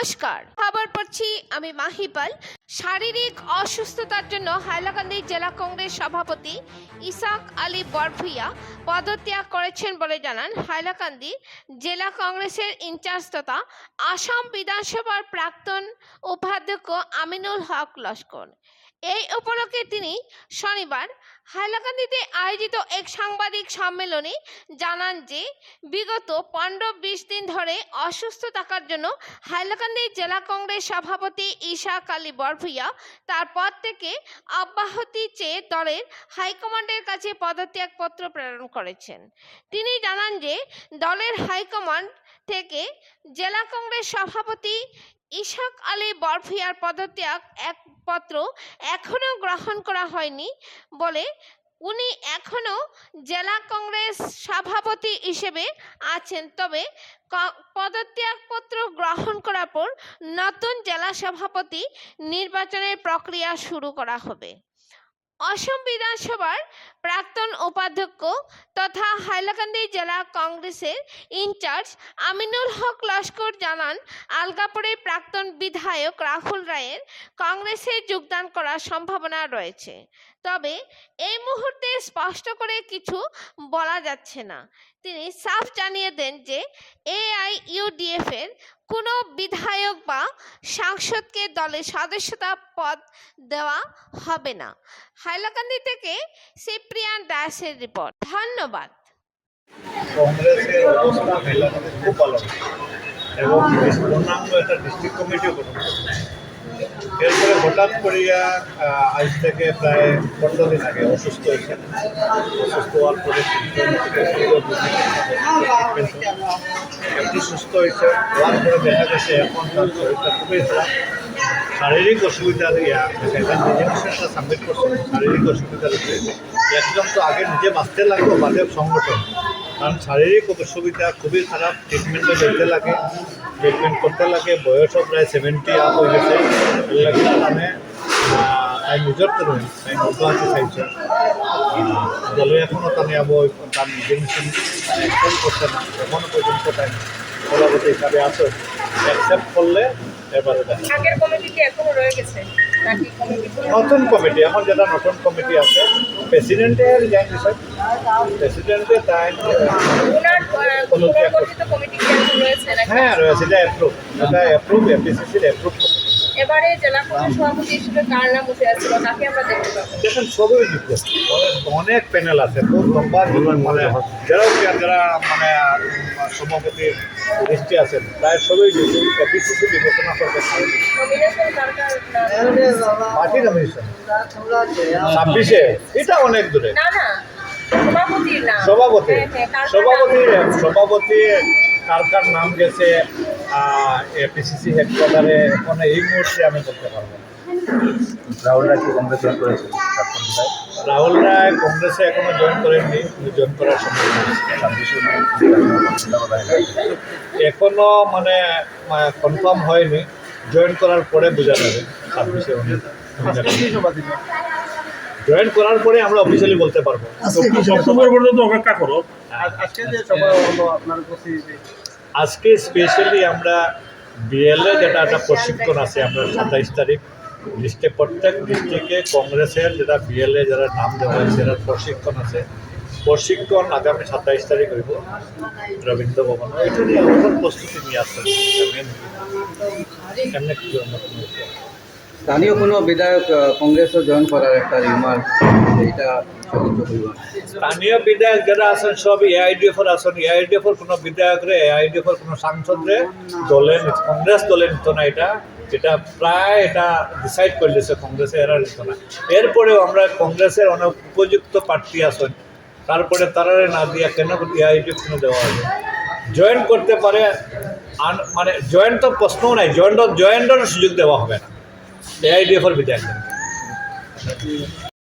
নমস্কার, খবর পড়ছি আমি মাহিপাল। শারীরিক অসুস্থতার জন্য হাইলাকান্দি জেলা কংগ্রেস সভাপতি ইসাক আলী বরভুইয়া পদত্যাগ করেছেন বলে জানান হাইলাকান্দি জেলা কংগ্রেসের ইনচার্জ তথা আসাম বিধানসভার প্রাক্তন উপাধ্যক্ষ আমিনুল হক লস্কর। এই উপলক্ষে তিনি শনিবার হাইলাকান্দিতে আয়োজিত এক সাংবাদিক সম্মেলনে জানান যে বিগত 15-20 দিন ধরে অসুস্থ থাকার জন্য হাইলাকান্দি জেলা কংগ্রেস সভাপতি ইসাক আলী বরভুইয়া তার পদ থেকে অব্যাহতি চেয়ে দলের হাইকমান্ডের কাছে পদত্যাগপত্র প্রেরণ করেছেন। তিনি জানান যে দলের হাইকমান্ড থেকে জেলা কংগ্রেস সভাপতি ইসাক আলী বরভুইয়ার পদত্যাগ এক পত্র এখনো গ্রহণ করা হয়নি বলে উনি এখনো জেলা কংগ্রেস সভাপতি হিসেবে আছেন। তবে পদত্যাগপত্র গ্রহণ করার পর নতুন জেলা সভাপতি নির্বাচনের প্রক্রিয়া শুরু করা হবে। অসম বিধানসভার প্রাক্তন উপাধ্যক্ষ তথা হাইলাকান্দি জেলা কংগ্রেসের ইনচার্জ আমিনুল হক লস্কর জানান আলগাপুরের প্রাক্তন বিধায়ক রাহুল রায়ের কংগ্রেসে যোগদান করার সম্ভাবনা রয়েছে, তবে এই মুহূর্তে স্পষ্ট করে কিছু বলা যাচ্ছে না। তিনি সাফ জানিয়ে দেন যে AIUDF এর কোনো বিধায়ক বা সাংসদকে দলের সদস্যতা পদ দেওয়া হবে না। হাইলাকান্দি থেকে সিপ্রিয়ান দাসের রিপোর্ট। ধন্যবাদ। কংগ্রেসের অবস্থা হাইলাকান্দি খুব ভালো এবং পূর্ণাঙ্গ একটা ডিস্ট্রিক্ট কমিটিও গঠন করছে। এরপরে হঠাৎ করিয়া আজ থেকে প্রায় 15 দিন আগে অসুস্থ হয়েছেন। অসুস্থ হওয়ার পরে একটু সুস্থ হয়েছে, হওয়ার পরে দেখা গেছে এখন তার শরীরটা খুবই খারাপ। শারীরিক অসুবিধা নিজের সাবমিট করছে। শারীরিক অসুবিধা রয়েছে একদম তো আগে নিজে বাঁচতে লাগলো বাদে সংগঠন, কারণ শারীরিক অসুবিধা খুবই খারাপ। ট্রিটমেন্টে যেতে লাগে, ট্রিটমেন্ট করতে লাগে। বয়সও প্রায় 70 আপ হয়ে গেছে। মানে তাই নিজের তো রয়েছে, তাই নৌকাতে চাইছে দলে এখনও তাই তার নিজের মেশিন অ্যাকসেপ্ট করছে না। এখনও পর্যন্ত তাই সভাপতি হিসাবে আসে অ্যাকসেপ্ট করলে এবারে আগের কমিটিতে এখনো রয়ে গেছে নাকি নতুন কমিটি, এখন যেটা নতুন কমিটি আছে প্রেসিডেন্টের যাই বিষয় প্রেসিডেন্টের তাই পুনর্গঠিত কমিটি কি এখন রয়েছে নাকি? হ্যাঁ রয়েছে, এটা অ্যাপ্রুভ এপিসিসির অ্যাপ্রুভ কমিটি। এবারে জেলা কংগ্রেস সভাপতি হিসেবে কার নাম উঠে আসছিল তাকে আমরা দেখতে পাবো। দেখেন সবই জিজ্ঞেস অনেক প্যানেল আছে, খুব লম্বা মানে যারা মানে সভাপতি লিস্টে আছেন প্রায় সবই এপিসিসি বিবেচনা করতে পারে। নমিনেশন কার পার্টি নমিনেশন 26-এ, এটা অনেক দূরে। না না সভাপতির নাম সভাপতি সভাপতি কার কার নাম গেছে এপিসিসি হেডকোয়ার্টারে এখন এই মুহূর্তে আমি বলতে পারবো না। রাহুল রায় কি কংগ্রেস জয়েন করেছে? রাহুল রায় কংগ্রেসে এখনো জয়েন করেননি, জয়েন করার সময় এখনো মানে কনফার্ম হয়নি। জয়েন করার পরে বোঝা যাবে 26-এ জয়েন করার পরে আমরা অফিসিয়ালি বলতে পারবো। অক্টোবর পর্যন্ত অপেক্ষা করো। আজকে স্পেশালি আমরা বিএলএ যেটা একটা প্রশিক্ষণ আছে, আমরা 27 তারিখ প্রত্যেক ডিস্ট্রিক্টে কংগ্রেসের যেটা বিএলএ যারা নাম দেওয়া হয়েছে সেটার প্রশিক্ষণ আছে। প্রশিক্ষণ আগামী 27 তারিখ হইব রবীন্দ্র ভবন। এটা নিয়ে আমাদের প্রস্তুতি নিয়ে আসতে এমনি কিছু স্থানীয় কোনো বিধায়ক কংগ্রেসও জয়েন করার একটা রিমার্ক, এইটা স্থানীয় বিধায়ক যারা আছেন সব AIUDF আছেন। AIUDF কোনো বিধায়করে AIUDF কোনো সাংসদরে দলে কংগ্রেস দলে নিত না। এটা প্রায় এটা ডিসাইড করে দিয়েছে কংগ্রেসে, এরা নিত না। এরপরেও আমরা কংগ্রেসের অনেক উপযুক্ত প্রার্থী আছেন, তারপরে তারা না দিয়া কেন AIUDF কোনো দেওয়া হবে? জয়েন করতে পারে, মানে জয়েন তো প্রশ্নও নাই, জয়েন্টের সুযোগ দেওয়া হবে না AIUDF বিধায়ক।